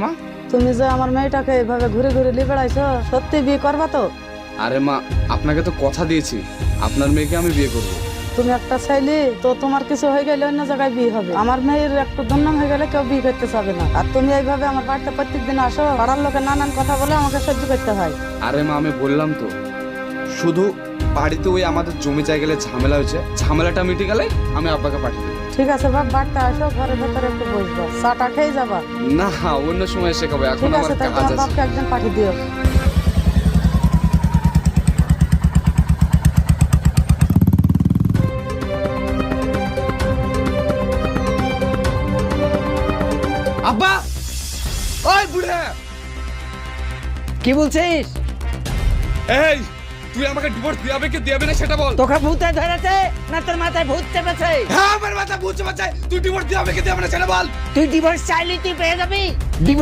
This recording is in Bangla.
মা? তুমি যে আমার মেয়েটাকে এভাবে ঘুরে ঘুরে নিয়ে বেড়াইছো, সত্যি বিয়ে করবা তো? আরে মা, আপনাকে তো কথা দিয়েছি আপনার মেয়েকে আমি বিয়ে করব। তুমি একটা ছেলে তো, তোমার কিছু হয়ে গেলে অন্য জায়গায় বিয়ে হবে। আমার মেয়ের একটু দুর্নাম হয়ে গেলে কেউ বিয়ে করতে চাবে না। আর তুমি এইভাবে আমার বাড়িতে প্রত্যেকদিন আসো, পাড়ার লোকে নানান কথা বলে আমাকে সহ্য করতে হয়। আরে মা, আমি বললাম তো, শুধু বাড়িতে ওই আমাদের জমি জায়গায় ঝামেলা হয়েছে, ঝামেলাটা মিটে গেলে আমি আব্বাকে পাঠিয়ে দেবো। ঠিক আছে বাপ, বাড়িতে আসো, ঘরের ভেতরে একটু বসবো, চাটা খেয়ে যাবা। না, অন্য সময় শেখাবো, এখন ঠিক আমার আছে, তাই কাজ তোমার আছে। বাপকে একজন পাঠিয়ে দিও। আব্বা, ওই বুড়া, কি বলছিস? এই তুই আমাকে ডিভোর্স দিয়াবে কি দিয়াবে না সেটা বল। তোকে ভূতে ধরেছে না তোর মাথায় ভূত চেপেছে? হ্যাঁ, আমার মাথা বুঝতে পারছে, তুই ডিভোর্স দিয়াবে কি দিয়াবে না সেটা বল। তুই ডিভোর্স চাইলে তুই পেয়ে যাবি।